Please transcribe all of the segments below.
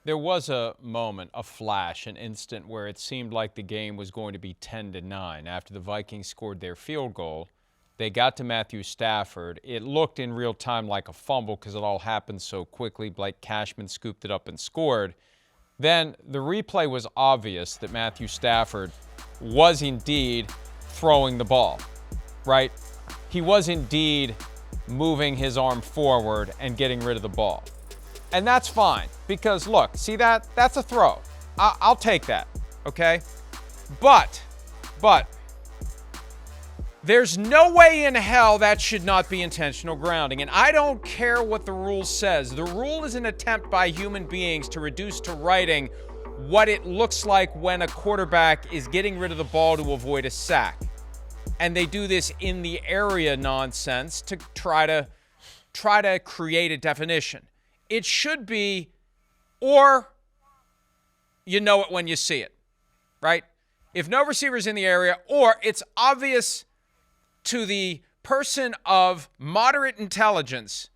There was a moment, a flash, an instant where it seemed like the game was going to be 10-9 after the Vikings scored their field goal. They got to Matthew Stafford. It looked in real time like a fumble because it all happened so quickly. Blake Cashman scooped it up and scored. Then the replay was obvious that Matthew Stafford was indeed throwing the ball, right? He was indeed moving his arm forward and getting rid of the ball. And that's fine because, look, see that's a throw. I'll take that, okay? But there's no way in hell that should not be intentional grounding. And I don't care what the rule says. The rule is an attempt by human beings to reduce to writing what it looks like when a quarterback is getting rid of the ball to avoid a sack. And they do this in the area nonsense to try to create a definition. It should be, or you know it when you see it, right? If no receiver's in the area, or it's obvious to the person of moderate intelligence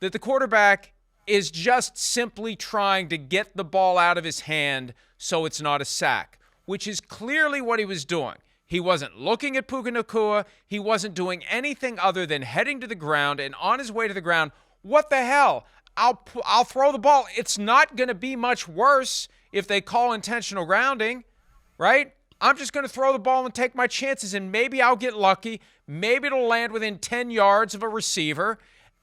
that the quarterback is just simply trying to get the ball out of his hand so it's not a sack, which is clearly what he was doing. He wasn't looking at Puka Nacua. He wasn't doing anything other than heading to the ground, and on his way to the ground, what the hell? I'll throw the ball. It's not going to be much worse if they call intentional grounding, right? I'm just going to throw the ball and take my chances, and maybe I'll get lucky. Maybe it'll land within 10 yards of a receiver,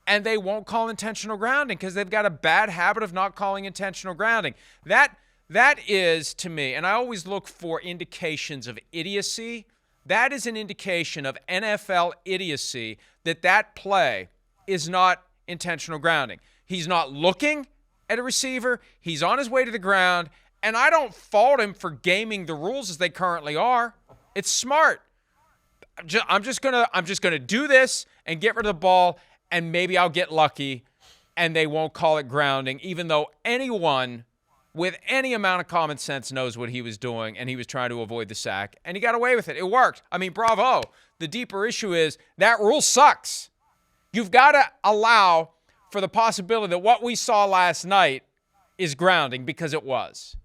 and they won't call intentional grounding because they've got a bad habit of not calling intentional grounding. That is, to me, and I always look for indications of idiocy. That is an indication of NFL idiocy that play is not intentional grounding. He's not looking at a receiver. He's on his way to the ground, and I don't fault him for gaming the rules as they currently are. It's smart. I'm just gonna do this and get rid of the ball, and maybe I'll get lucky, and they won't call it grounding, even though anyone with any amount of common sense knows what he was doing, and he was trying to avoid the sack, and he got away with it. It worked. I mean, bravo. The deeper issue is that rule sucks. You've got to allow for the possibility that what we saw last night is grounding, because it was.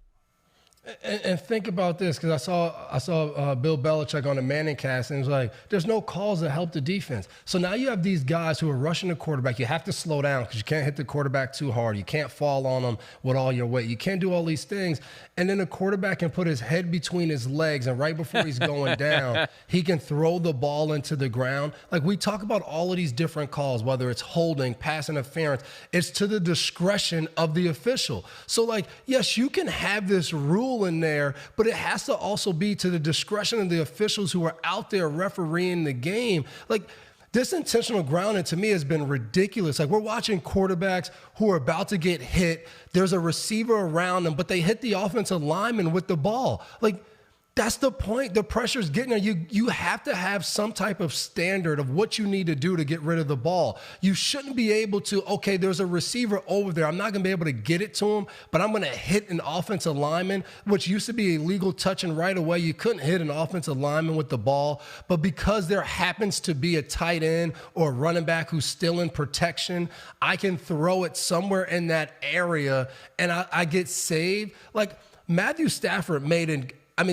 And think about this, because I saw Bill Belichick on the Manning cast, and it was like, there's no calls that help the defense. So now you have these guys who are rushing the quarterback. You have to slow down because you can't hit the quarterback too hard. You can't fall on them with all your weight. You can't do all these things. And then the quarterback can put his head between his legs, and right before he's going down, he can throw the ball into the ground. Like, we talk about all of these different calls, whether it's holding, pass interference. It's to the discretion of the official. So, like, yes, you can have this rule in there, but it has to also be to the discretion of the officials who are out there refereeing the game. Like, this intentional grounding to me has been ridiculous. Like, we're watching quarterbacks who are about to get hit. There's a receiver around them, but they hit the offensive lineman with the ball. Like, that's the point. The pressure's getting there. You have to have some type of standard of what you need to do to get rid of the ball. You shouldn't be able to, okay, there's a receiver over there. I'm not going to be able to get it to him, but I'm going to hit an offensive lineman, which used to be illegal touching right away. You couldn't hit an offensive lineman with the ball. But because there happens to be a tight end or a running back who's still in protection, I can throw it somewhere in that area and I get saved. Like, Matthew Stafford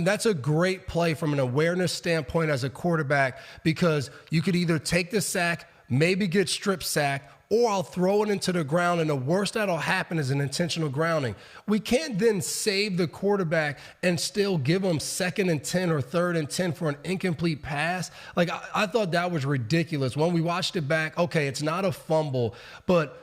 that's a great play from an awareness standpoint as a quarterback, because you could either take the sack, maybe get strip sacked, or I'll throw it into the ground, and the worst that'll happen is an intentional grounding. We can't then save the quarterback and still give him 2nd and 10 or 3rd and 10 for an incomplete pass. Like, I thought that was ridiculous. When we watched it back, okay, it's not a fumble, but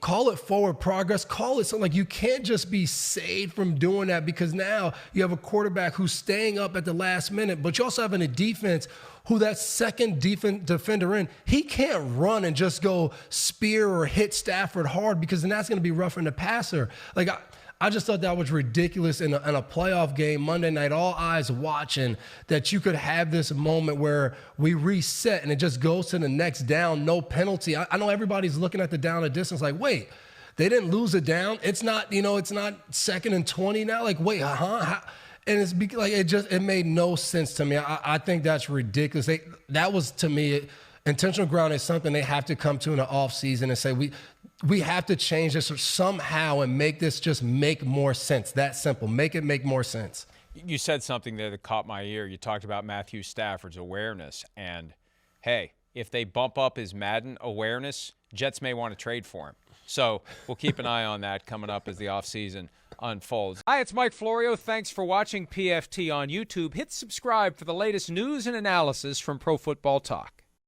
call it forward progress. Call it something. Like, you can't just be saved from doing that, because now you have a quarterback who's staying up at the last minute, but you also have a defense who that second defender in, he can't run and just go spear or hit Stafford hard, because then that's going to be roughing the passer. Like, I just thought that was ridiculous in a playoff game, Monday night, all eyes watching, that you could have this moment where we reset and it just goes to the next down, no penalty. I know everybody's looking at the down a distance like, wait, they didn't lose it down. It's not 2nd and 20 now. Like, wait, huh? And it's like, it made no sense to me. I think that's ridiculous. That was, to me, intentional grounding is something they have to come to in the offseason and say, We have to change this somehow and make this just make more sense. That simple. Make it make more sense. You said something there that caught my ear. You talked about Matthew Stafford's awareness. And, hey, if they bump up his Madden awareness, Jets may want to trade for him. So we'll keep an eye on that coming up as the offseason unfolds. Hi, it's Mike Florio. Thanks for watching PFT on YouTube. Hit subscribe for the latest news and analysis from Pro Football Talk.